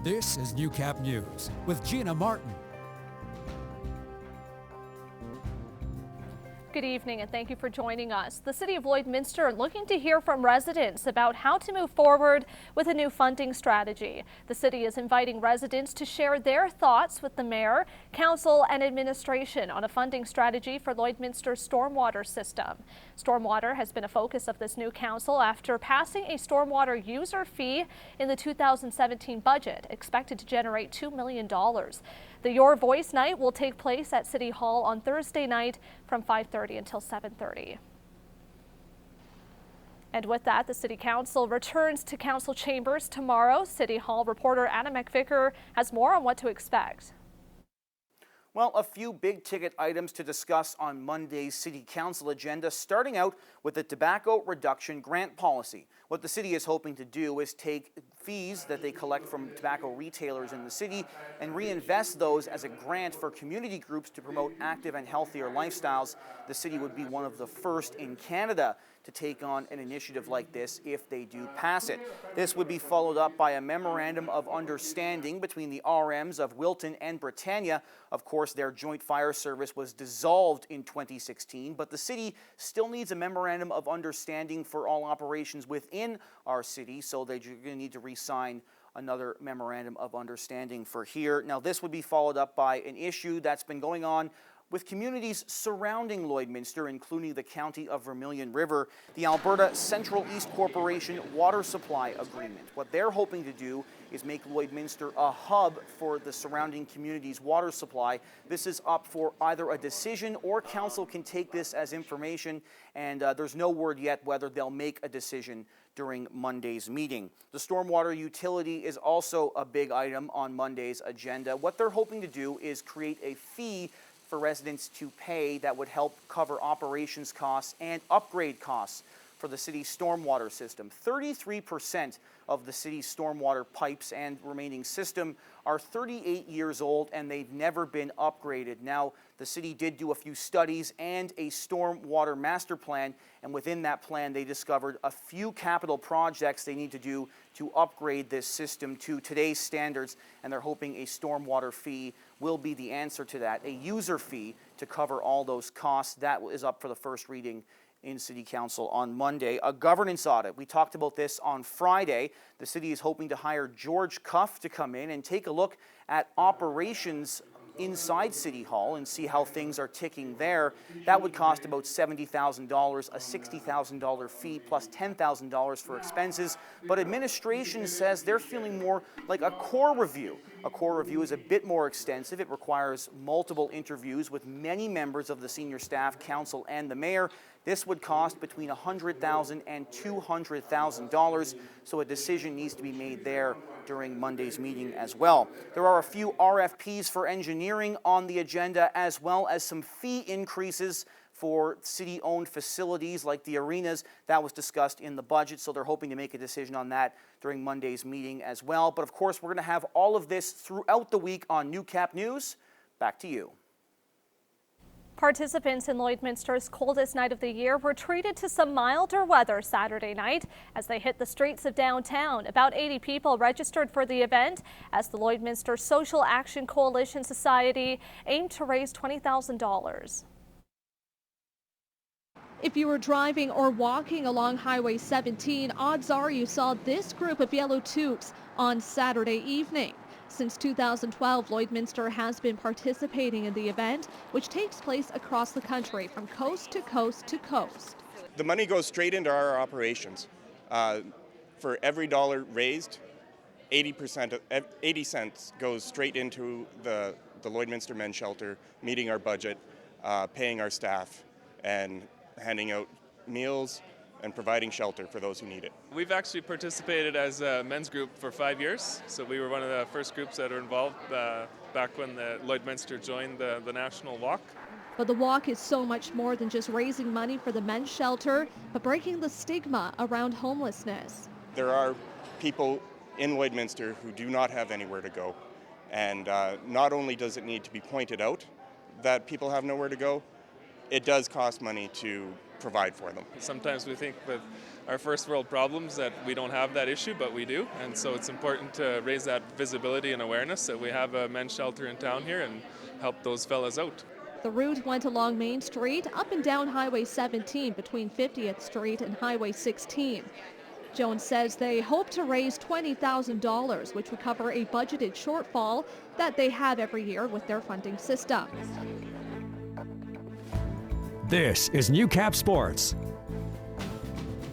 This is Newcap News with Gina Martin. Good evening and thank you for joining us. The City of Lloydminster looking to hear from residents about how to move forward with a new funding strategy. The city is inviting residents to share their thoughts with the mayor, council and administration on a funding strategy for Lloydminster's stormwater system. Stormwater has been a focus of this new council after passing a stormwater user fee in the 2017 budget, expected to generate $2 million. The Your Voice Night will take place at City Hall on Thursday night from 5:30 until 7:30. And with that, the City Council returns to council chambers tomorrow. City Hall reporter Anna McVicker has more on what to expect. Well, a few big-ticket items to discuss on Monday's City Council agenda, starting out with the tobacco reduction grant policy. What the city is hoping to do is take fees that they collect from tobacco retailers in the city and reinvest those as a grant for community groups to promote active and healthier lifestyles. The city would be one of the first in Canada to take on an initiative like this if they do pass it. This would be followed up by a memorandum of understanding between the RMs of Wilton and Britannia. Of course, their joint fire service was dissolved in 2016, but the city still needs a memorandum of understanding for all operations within our city, so they're going to need to re-sign another memorandum of understanding for here. Now, this would be followed up by an issue that's been going on with communities surrounding Lloydminster, including the county of Vermilion River, the Alberta Central East Corporation Water Supply Agreement. What they're hoping to do is make Lloydminster a hub for the surrounding community's water supply. This is up for either a decision or council can take this as information, and there's no word yet whether they'll make a decision during Monday's meeting. The stormwater utility is also a big item on Monday's agenda. What they're hoping to do is create a fee for residents to pay that would help cover operations costs and upgrade costs for the city's stormwater system. 33% of the city's stormwater pipes and remaining system are 38 years old and they've never been upgraded. Now, the city did do a few studies and a stormwater master plan, and within that plan they discovered a few capital projects they need to do to upgrade this system to today's standards, and they're hoping a stormwater fee will be the answer to that, a user fee to cover all those costs. That is up for the first reading in City Council on Monday. A governance audit. We talked about this on Friday. The city is hoping to hire George Cuff to come in and take a look at operations inside City Hall and see how things are ticking there. That would cost about $70,000, a $60,000 fee plus $10,000 for expenses. But administration says they're feeling more like a core review. A core review is a bit more extensive. It requires multiple interviews with many members of the senior staff, council, and the mayor. This would cost between $100,000 and $200,000, so a decision needs to be made there during Monday's meeting as well. There are a few RFPs for engineering on the agenda, as well as some fee increases for city-owned facilities like the arenas. That was discussed in the budget, so they're hoping to make a decision on that during Monday's meeting as well. But of course, we're going to have all of this throughout the week on Newcap News. Back to you. Participants in Lloydminster's coldest night of the year were treated to some milder weather Saturday night as they hit the streets of downtown. About 80 people registered for the event as the Lloydminster Social Action Coalition Society aimed to raise $20,000. If you were driving or walking along Highway 17, odds are you saw this group of yellow toques on Saturday evening. Since 2012, Lloydminster has been participating in the event, which takes place across the country from coast to coast to coast. The money goes straight into our operations. For every dollar raised, 80 cents goes straight into the Lloydminster Men's Shelter, meeting our budget, paying our staff, and handing out meals and providing shelter for those who need it. We've actually participated as a men's group for 5 years, so we were one of the first groups that were involved back when the Lloydminster joined the National Walk. But the walk is so much more than just raising money for the men's shelter, but breaking the stigma around homelessness. There are people in Lloydminster who do not have anywhere to go, and not only does it need to be pointed out that people have nowhere to go, it does cost money to provide for them. Sometimes we think with our first world problems that we don't have that issue, but we do. And so it's important to raise that visibility and awareness that we have a men's shelter in town here and help those fellas out. The route went along Main Street, up and down Highway 17 between 50th Street and Highway 16. Jones says they hope to raise $20,000, which would cover a budgeted shortfall that they have every year with their funding system. This is Newcap Sports.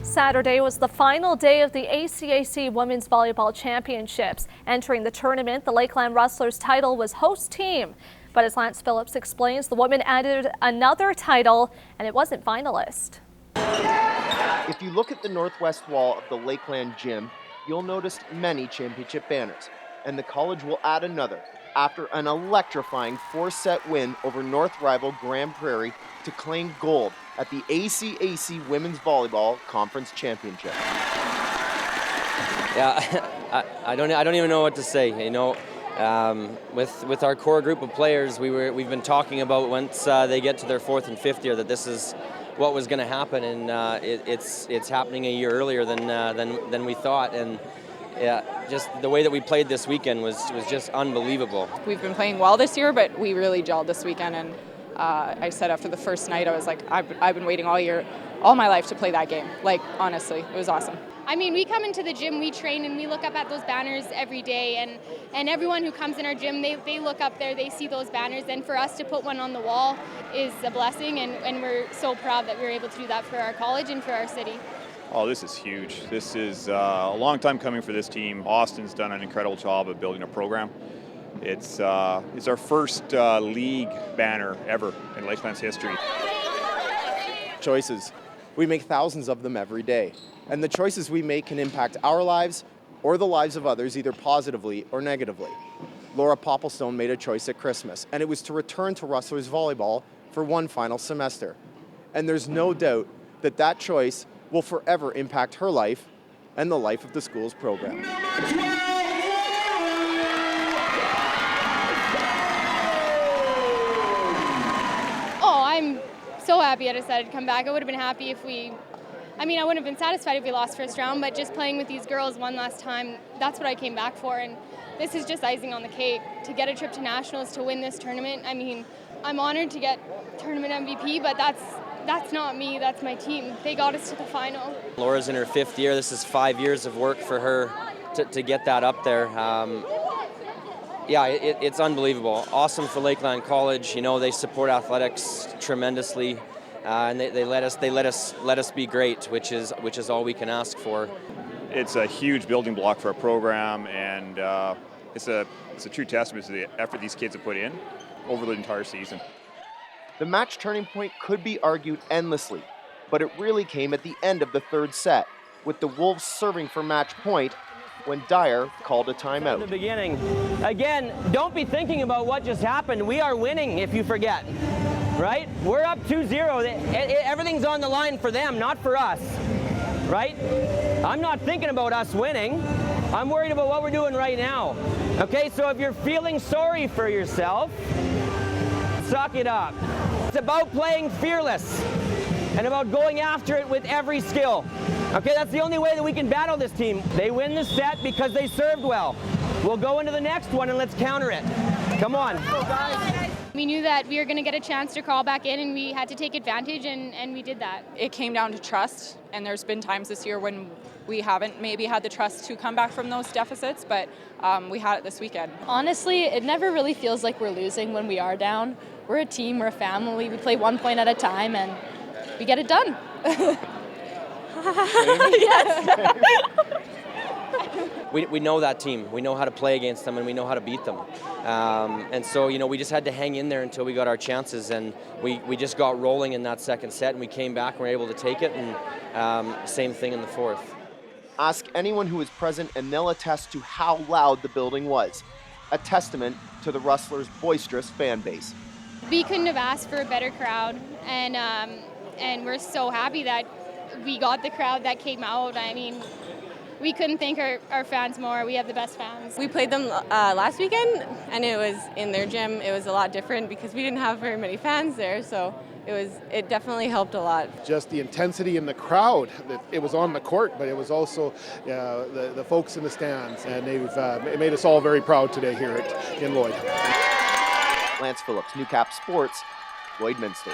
Saturday was the final day of the ACAC Women's Volleyball Championships. Entering the tournament, the Lakeland Rustlers title was host team. But as Lance Phillips explains, the women added another title, and it wasn't finalist. If you look at the northwest wall of the Lakeland gym, you'll notice many championship banners, and the college will add another after an electrifying 4-set win over North rival Grand Prairie to claim gold at the ACAC Women's Volleyball Conference Championship. Yeah, I don't even know what to say. You know, with our core group of players, we've been talking about once they get to their 4th and 5th year that this is what was going to happen, and it's happening a year earlier than we thought. And yeah, just the way that we played this weekend was just unbelievable. We've been playing well this year, but we really gelled this weekend. And I said after the first night, I was like, I've been waiting all my life to play that game. Like, honestly, it was awesome. I mean, we come into the gym, we train, and we look up at those banners every day. And everyone who comes in our gym, they look up there, they see those banners. And for us to put one on the wall is a blessing. And we're so proud that we were able to do that for our college and for our city. Oh, this is huge. This is a long time coming for this team. Austin's done an incredible job of building a program. It's our first league banner ever in Lakeland's history. Choices. We make thousands of them every day, and the choices we make can impact our lives or the lives of others either positively or negatively. Laura Popplestone made a choice at Christmas, and it was to return to Rustlers volleyball for one final semester. And there's no doubt that that choice will forever impact her life and the life of the school's program. Oh, I'm so happy I decided to come back. I would have been happy if I wouldn't have been satisfied if we lost first round, but just playing with these girls one last time, that's what I came back for. And this is just icing on the cake. To get a trip to nationals, to win this tournament, I mean, I'm honored to get tournament MVP, but that's not me, that's my team. They got us to the final. Laura's in her 5th year. This is 5 years of work for her to get that up there. Yeah, it's unbelievable. Awesome for Lakeland College. You know, they support athletics tremendously, and they let us be great, which is all we can ask for. It's a huge building block for our program, and it's a true testament to the effort these kids have put in over the entire season. The match turning point could be argued endlessly, but it really came at the end of the 3rd set, with the Wolves serving for match point when Dyer called a timeout. In the beginning, again, don't be thinking about what just happened. We are winning if you forget, right? We're up 2-0. Everything's on the line for them, not for us, right? I'm not thinking about us winning. I'm worried about what we're doing right now. Okay, so if you're feeling sorry for yourself, suck it up. It's about playing fearless and about going after it with every skill. Okay, that's the only way that we can battle this team. They win the set because they served well. We'll go into the next one and let's counter it. Come on. We knew that we were going to get a chance to crawl back in, and we had to take advantage, and we did that. It came down to trust, and there's been times this year when we haven't maybe had the trust to come back from those deficits, but we had it this weekend. Honestly, it never really feels like we're losing when we are down. We're a team, we're a family, we play 1 point at a time, and we get it done. Yes. We know that team. We know how to play against them, and we know how to beat them. And so, you know, we just had to hang in there until we got our chances, and we just got rolling in that 2nd set, and we came back and were able to take it, and same thing in the 4th. Ask anyone who was present, and they'll attest to how loud the building was, a testament to the Rustlers' boisterous fan base. We couldn't have asked for a better crowd, and we're so happy that we got the crowd that came out. I mean, we couldn't thank our fans more. We have the best fans. We played them last weekend, and it was in their gym. It was a lot different because we didn't have very many fans there, so it definitely helped a lot. Just the intensity in the crowd. It was on the court, but it was also the folks in the stands, and it made us all very proud today here in Lloyd. Lance Phillips, Newcap Sports, Lloydminster.